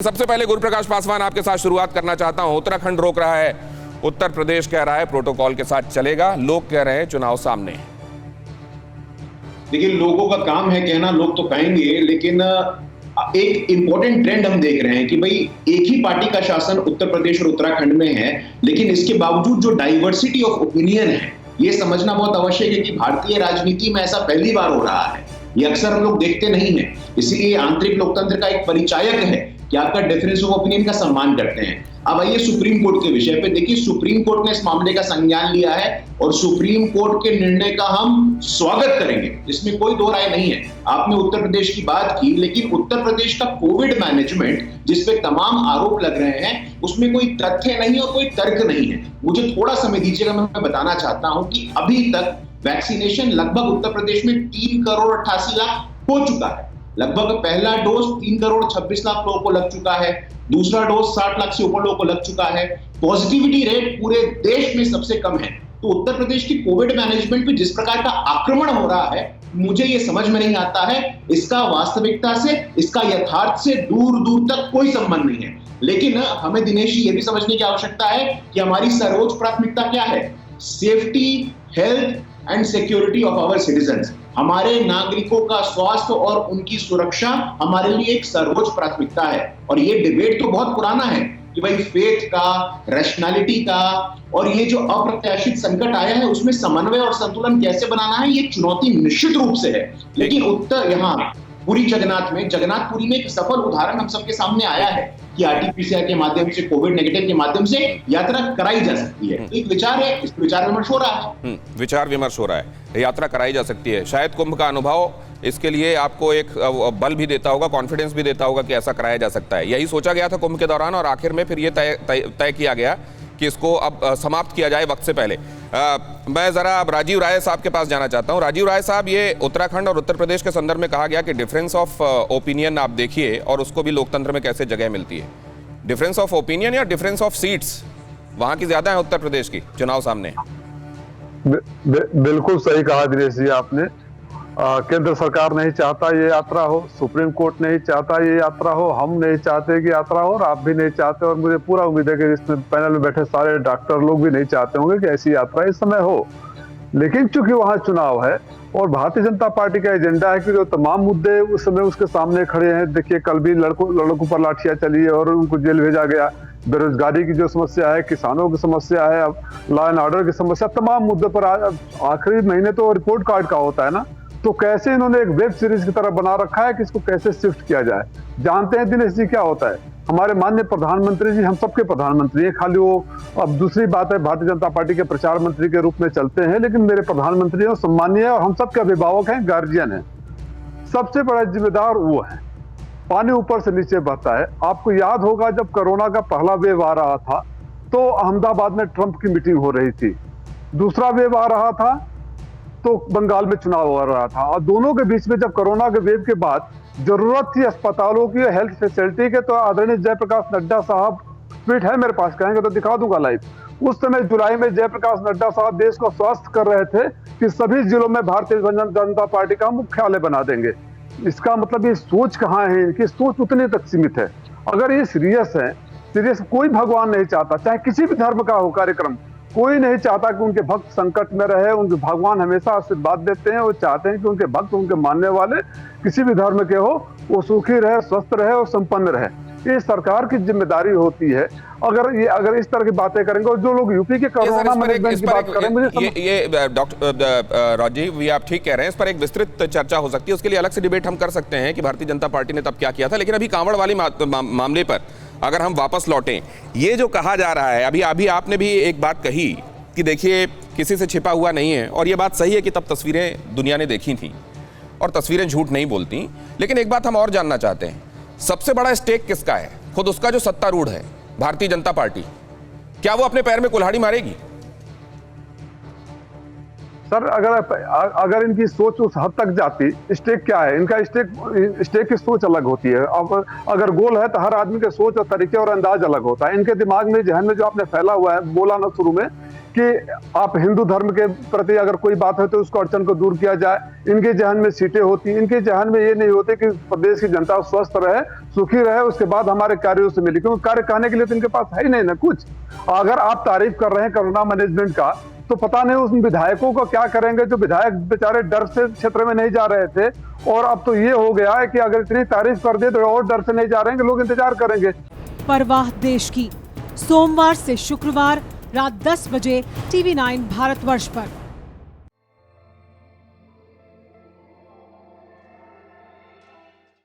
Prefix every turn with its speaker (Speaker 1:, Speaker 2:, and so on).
Speaker 1: सबसे पहले गुरुप्रकाश पासवान आपके साथ शुरुआत करना चाहता हूं। उत्तराखंड रोक रहा है, उत्तर प्रदेश कह रहा है प्रोटोकॉल के साथ चलेगा, लोग कह रहे हैं चुनाव सामने।
Speaker 2: देखिए, लोगों का काम है कहना, लोग तो कहेंगे, लेकिन एक इंपॉर्टेंट ट्रेंड हम देख रहे हैं कि भाई एक ही पार्टी का शासन उत्तर प्रदेश और उत्तराखंड में है, लेकिन इसके बावजूद जो डाइवर्सिटी ऑफ ओपिनियन है, ये समझना बहुत आवश्यक है कि भारतीय राजनीति में ऐसा पहली बार हो रहा है। ये अक्सर हम लोग देखते नहीं है, इसीलिए आंतरिक लोकतंत्र का एक परिचायक है कि आपका डिफरेंस ऑफ ओपिनियन का सम्मान करते हैं। अब आइए सुप्रीम कोर्ट के विषय पे। देखिए, सुप्रीम कोर्ट ने इस मामले का संज्ञान लिया है और सुप्रीम कोर्ट के निर्णय का हम स्वागत करेंगे, इसमें कोई दो राय नहीं है। आपने उत्तर प्रदेश की बात की, लेकिन उत्तर प्रदेश का कोविड मैनेजमेंट जिसपे तमाम आरोप लग रहे हैं, उसमें कोई तथ्य नहीं और कोई तर्क नहीं है। मुझे थोड़ा समय दीजिएगा, मैं बताना चाहता हूं कि अभी तक वैक्सीनेशन लगभग उत्तर प्रदेश में 3 करोड़ 88 लाख हो चुका है। लगभग पहला डोज 3 करोड़ 26 लाख लोगों को लग चुका है, दूसरा डोज 60 लाख से ऊपर लोगों को लग चुका है। पॉजिटिविटी रेट पूरे देश में सबसे कम है। तो उत्तर प्रदेश की कोविड मैनेजमेंट पे जिस प्रकार का आक्रमण हो रहा है, मुझे ये समझ में नहीं आता है। इसका वास्तविकता से, इसका यथार्थ से दूर दूर तक कोई संबंध नहीं है। लेकिन हमें दिनेश जी ये भी समझने की आवश्यकता है कि हमारी सर्वोच्च प्राथमिकता क्या है। Safety, health and security of our citizens. हमारे नागरिकों का स्वास्थ्य और उनकी सुरक्षा हमारे लिए एक सर्वोच्च प्राथमिकता है। और ये डिबेट तो बहुत पुराना है कि भाई फेथ का, रैशनैलिटी का और ये जो अप्रत्याशित संकट आया है उसमें समन्वय और संतुलन कैसे बनाना है, ये चुनौती निश्चित रूप से है। लेकिन उत्तर यहाँ पूरी जगन्नाथपुरी में एक सफल उदाहरण हम सबके सामने आया है कि आरटीपीसीआर के माध्यम से, कोविड नेगेटिव के माध्यम से यात्रा कराई जा सकती है। तो एक विचार है, इस विचार विमर्श हो रहा है।
Speaker 1: विचार विमर्श हो रहा है, यात्रा कराई जा सकती है। शायद कुंभ का अनुभव इसके लिए आपको एक बल भी देता होगा, कॉन्फिडेंस भी देता होगा कि ऐसा कराया जा सकता है। यही सोचा गया था कुंभ के दौरान और आखिर में फिर ये तय किया गया कि इसको अब समाप्त किया जाए वक्त से पहले। मैं जरा अब राजीव राय साहब के पास जाना चाहता हूं। राजीव राय साहब, ये उत्तराखंड और उत्तर प्रदेश के संदर्भ में कहा गया कि डिफरेंस ऑफ ओपिनियन आप देखिए और उसको भी लोकतंत्र में कैसे जगह मिलती है। डिफरेंस ऑफ ओपिनियन या डिफरेंस ऑफ सीट्स वहां की ज्यादा है उत्तर प्रदेश की चुनाव सामने।
Speaker 3: बिल्कुल सही कहा दिनेश जी आपने। केंद्र सरकार नहीं चाहता ये यात्रा हो, सुप्रीम कोर्ट नहीं चाहता ये यात्रा हो, हम नहीं चाहते कि यात्रा हो और आप भी नहीं चाहते, और मुझे पूरा उम्मीद है कि इसमें पैनल में बैठे सारे डॉक्टर लोग भी नहीं चाहते होंगे कि ऐसी यात्रा इस समय हो। लेकिन चूंकि वहां चुनाव है और भारतीय जनता पार्टी का एजेंडा है कि जो तमाम मुद्दे उस समय उसके सामने खड़े हैं। देखिए, कल भी लड़कों पर लाठियां चली और उनको जेल भेजा गया। बेरोजगारी की जो समस्या है, किसानों की समस्या है, लॉ एंड ऑर्डर की समस्या, तमाम मुद्दों पर आखिरी महीने तो रिपोर्ट कार्ड का होता है ना। तो कैसे इन्होंने एक वेब सीरीज की तरह बना रखा है कि इसको कैसे शिफ्ट किया जाए। जानते हैं दिनेश जी क्या होता है, हमारे माननीय प्रधानमंत्री जी हम सबके प्रधानमंत्री हैं, खाली वो अब दूसरी बात है भारतीय जनता पार्टी के प्रचार मंत्री के रूप में चलते हैं, लेकिन मेरे प्रधानमंत्री हैं, सम्मानीय है और हम सबके अभिभावक हैं, गार्जियन हैं। सबसे बड़ा जिम्मेदार वो है। पानी ऊपर से नीचे बहता है। आपको याद होगा जब कोरोना का पहला वेव आ रहा था तो अहमदाबाद में ट्रंप की मीटिंग हो रही थी, दूसरा वेव आ रहा था तो बंगाल में चुनाव हो रहा था, और दोनों के बीच में जब कोरोना के वेव के बाद जरूरत थी अस्पतालों की, हेल्थ फैसिलिटी के, तो आदरणीय जयप्रकाश नड्डा साहब, ट्वीट है मेरे पास, कहेंगे तो दिखा दूंगा लाइव। उस समय जुलाई में जयप्रकाश नड्डा साहब देश को स्वस्थ कर रहे थे कि सभी जिलों में भारतीय जनता पार्टी का मुख्यालय बना देंगे। इसका मतलब ये सोच कहाँ है, इनकी सोच उतने तक सीमित है। अगर ये सीरियस है, सीरियस, कोई भगवान नहीं चाहता, चाहे किसी भी धर्म का हो कार्यक्रम, कोई नहीं चाहता कि उनके भक्त संकट में रहे। उनके भगवान हमेशा आशीर्वाद देते हैं, वो चाहते हैं कि उनके भक्त, उनके मानने वाले किसी भी धर्म के हो, वो सुखी रहे, स्वस्थ रहे और संपन्न रहे। ये सरकार की जिम्मेदारी होती है। अगर इस तरह की बातें करेंगे, और जो लोग यूपी के कोरोना मैनेजमेंट की बात करेंगे,
Speaker 1: ये डॉक्टर राजीव, ये आप ठीक कह रहे हैं, इस पर एक विस्तृत चर्चा हो सकती है, उसके लिए अलग से डिबेट हम कर सकते हैं कि भारतीय जनता पार्टी ने तब क्या किया था। लेकिन अभी कांवड़ वाली मामले पर अगर हम वापस लौटें, ये जो कहा जा रहा है, अभी आपने भी एक बात कही कि देखिए किसी से छिपा हुआ नहीं है, और ये बात सही है कि तब तस्वीरें दुनिया ने देखी थी और तस्वीरें झूठ नहीं बोलती। लेकिन एक बात हम और जानना चाहते हैं, सबसे बड़ा स्टेक किसका है? खुद उसका जो सत्तारूढ़ है भारतीय जनता पार्टी, क्या वो अपने पैर में कुल्हाड़ी मारेगी?
Speaker 3: सर, अगर इनकी सोच उस हद तक जाती, स्टेक क्या है इनका, स्टेक की सोच अलग होती है। अब अगर गोल है तो हर आदमी के सोच और तरीके और अंदाज अलग होता है। इनके दिमाग में, जहन में जो आपने फैला हुआ है, बोला ना शुरू में कि आप हिंदू धर्म के प्रति अगर कोई बात है तो उसको अड़चन को दूर किया जाए। इनके जहन में सीटें होती, इनके जहन में ये नहीं होते कि प्रदेश की जनता स्वस्थ रहे, सुखी रहे, उसके बाद हमारे कार्यों से मिले, क्योंकि कार्य कहने के लिए तो इनके पास है ही नहीं ना कुछ। अगर आप तारीफ कर रहे हैं कोरोना मैनेजमेंट का, तो पता नहीं उस विधायकों को क्या करेंगे जो विधायक बेचारे डर से क्षेत्र में नहीं जा रहे थे, और अब तो ये हो गया है कि अगर इतनी तारीफ कर दे तो और डर से नहीं जा रहे हैं, लोग इंतजार करेंगे।
Speaker 4: परवाह देश की, सोमवार से शुक्रवार रात 10 बजे TV9 भारतवर्ष पर।